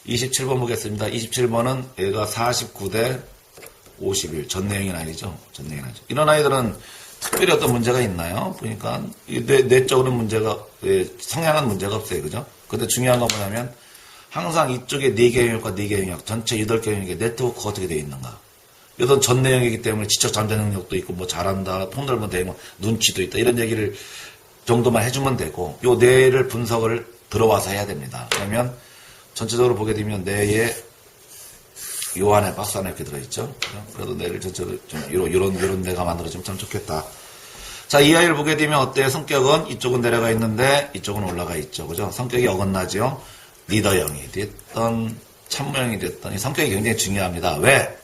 27번 보겠습니다. 27번은 얘가 49대 51. 전 내용이 아니죠. 전 내용이 아니죠. 이런 아이들은 특별히 어떤 문제가 있나요? 보니까 뇌적으로 문제가, 성향은 문제가 없어요. 그죠? 근데 중요한 건 뭐냐면 항상 이쪽에 4개 영역과 4개 영역, 전체 8개 영역의 네트워크가 어떻게 되어 있는가. 이건 전 내용이기 때문에 지적 잠재 능력도 있고 뭐 잘한다, 통 넓은 대응, 눈치도 있다 이런 얘기를 정도만 해주면 되고 요 뇌를 분석을 들어와서 해야 됩니다. 그러면 전체적으로 보게 되면 뇌에 요 안에 박스 안에 이렇게 들어있죠. 그래도 뇌를 전체로 좀 이런 뇌가 만들어지면 참 좋겠다. 자, 이 아이를 보게 되면 어때요? 성격은 이쪽은 내려가 있는데 이쪽은 올라가 있죠. 그죠? 성격이 어긋나죠. 리더형이 됐던 참모형이 됐던 이 성격이 굉장히 중요합니다. 왜?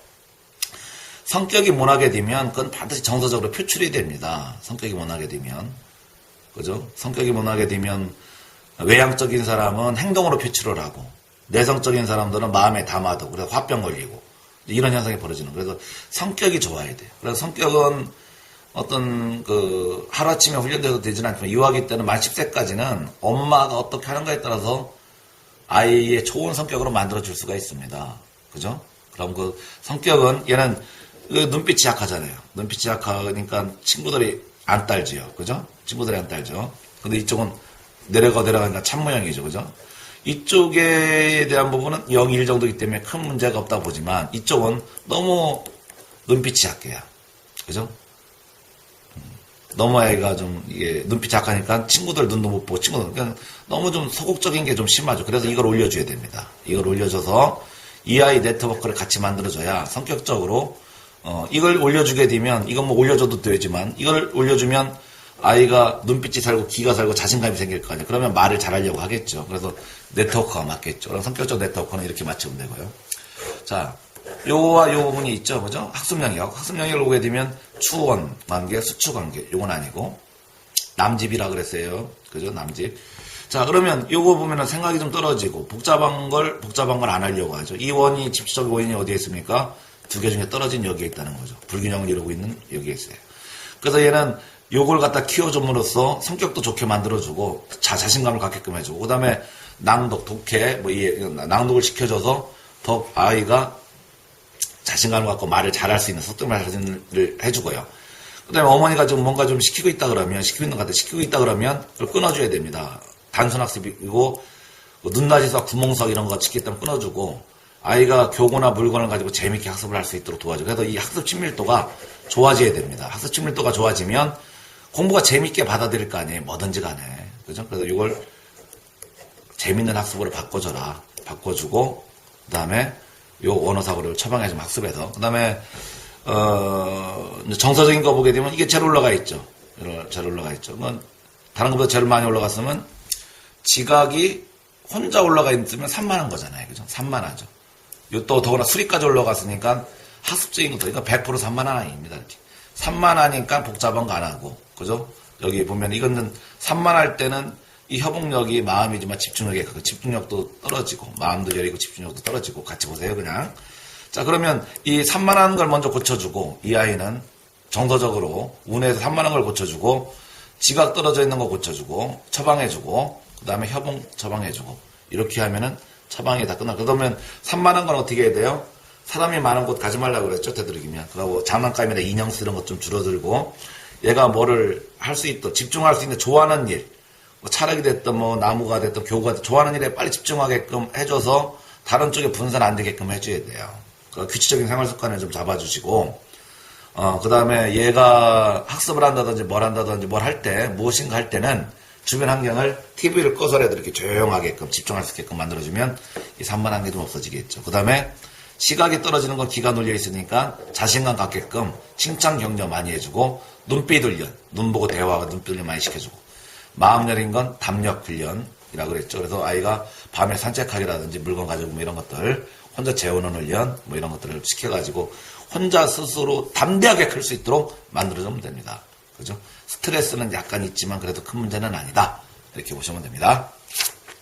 성격이 못하게 되면 그건 반드시 정서적으로 표출이 됩니다. 성격이 못하게 되면. 그죠? 성격이 못하게 되면 외향적인 사람은 행동으로 표출을 하고 내성적인 사람들은 마음에 담아도 그래서 화병 걸리고 이런 현상이 벌어지는 거예요. 그래서 성격이 좋아야 돼요. 그래서 성격은 어떤 하루아침에 훈련돼도 되지는 않지만 유아기 때는 만 10세까지는 엄마가 어떻게 하는가에 따라서 아이의 좋은 성격으로 만들어줄 수가 있습니다. 그죠? 그럼 그 성격은 얘는 눈빛이 약하잖아요. 눈빛이 약하니까 친구들이 안 딸지요. 그죠? 친구들이 안 딸죠. 근데 이쪽은 내려가니까 참모형이죠. 그죠? 이쪽에 대한 부분은 0, 1 정도이기 때문에 큰 문제가 없다고 보지만 이쪽은 너무 눈빛이 약해요. 그죠? 너무 아이가 좀 이게 눈빛이 약하니까 친구들 눈도 못 보고 그냥 너무 좀 소극적인 게 좀 심하죠. 그래서 이걸 올려줘야 됩니다. 이걸 올려줘서 이 아이 네트워크를 같이 만들어줘야 성격적으로 이걸 올려주게 되면 이건 뭐 올려줘도 되지만 이걸 올려주면 아이가 눈빛이 살고 귀가 살고 자신감이 생길 거 아니에요. 그러면 말을 잘하려고 하겠죠. 그래서 네트워크가 맞겠죠. 그럼 성격적 네트워크는 이렇게 맞추면 되고요. 자, 요와 요 부분이 있죠. 그죠? 학습 영역. 학습 영역을 보게 되면 추원 관계, 수추 관계. 요건 아니고 남집이라 그랬어요. 그죠? 남집. 자, 그러면 요거 보면은 생각이 좀 떨어지고 복잡한 걸 안 하려고 하죠. 이 원이 집시적 원인이 어디에 있습니까? 2개 중에 떨어진 여기에 있다는 거죠. 불균형을 이루고 있는 여기에 있어요. 그래서 얘는 요걸 갖다 키워줌으로써 성격도 좋게 만들어주고 자신감을 갖게끔 해주고 그 다음에 낭독, 독해 낭독을 시켜줘서 더 아이가 자신감을 갖고 말을 잘할 수 있는 속도를 할 수 있는 를 해주고요. 그 다음에 어머니가 좀 뭔가 좀 시키고 있다 그러면 그걸 끊어줘야 됩니다. 단순 학습이고 눈낮이서 구멍석 이런 거 시키겠다면 끊어주고 아이가 교구나 물건을 가지고 재밌게 학습을 할 수 있도록 도와주고 그래서 이 학습 친밀도가 좋아져야 됩니다. 학습 친밀도가 좋아지면 공부가 재밌게 받아들일 거 아니에요. 뭐든지 간에. 그죠? 그래서 이걸 재밌는 학습으로 바꿔줘라. 바꿔주고, 그 다음에 요 언어사고를 처방해주면 학습해서. 그 다음에, 정서적인 거 보게 되면 이게 제일 올라가 있죠. 제일 올라가 있죠. 다른 것보다 제일 많이 올라갔으면 지각이 혼자 올라가 있으면 산만한 거잖아요. 그죠? 산만하죠. 또 더구나 수리까지 올라갔으니까 학습적인 것도, 그러니까 100% 산만한 아이입니다. 이렇게. 산만하니까 복잡한 거 안 하고. 그죠? 여기 보면 이거는 산만할 때는 이 협응력이 마음이지만 집중력이 그 집중력도 떨어지고 마음도 여리고 집중력도 떨어지고 같이 보세요 그냥. 자 그러면 이 산만한 걸 먼저 고쳐주고 이 아이는 정서적으로 운에서 산만한 걸 고쳐주고 지각 떨어져 있는 거 고쳐주고 처방해주고 그 다음에 협응 처방해주고 이렇게 하면은 처방이 다 끝나. 그러면 산만한 건 어떻게 해야 돼요? 사람이 많은 곳 가지 말라고 그랬죠 되도록이면. 그리고 장난감이나 인형 쓰는 것 좀 줄어들고 얘가 뭐를 할 수 있도록 집중할 수 있는 좋아하는 일 뭐 차력이 됐든 뭐 나무가 됐든 교구가 됐든 좋아하는 일에 빨리 집중하게끔 해줘서 다른 쪽에 분산 안 되게끔 해줘야 돼요. 그 규칙적인 생활 습관을 좀 잡아주시고 그 다음에 얘가 학습을 한다든지 뭘 할 때 무엇인가 할 때는 주변 환경을 TV를 꺼서라도 이렇게 조용하게끔 집중할 수 있게끔 만들어주면 이 산만한 게 좀 없어지겠죠. 그 다음에 시각이 떨어지는 건 귀가 눌려 있으니까 자신감 갖게끔 칭찬 격려 많이 해주고 눈빛 훈련, 눈 보고 대화하고 눈빛 훈련 많이 시켜주고 마음 여린 건 담력 훈련이라고 그랬죠. 그래서 아이가 밤에 산책하기라든지 물건 가지고 뭐 이런 것들 혼자 재우는 훈련 뭐 이런 것들을 시켜가지고 혼자 스스로 담대하게 클 수 있도록 만들어주면 됩니다. 그죠? 스트레스는 약간 있지만 그래도 큰 문제는 아니다. 이렇게 보시면 됩니다.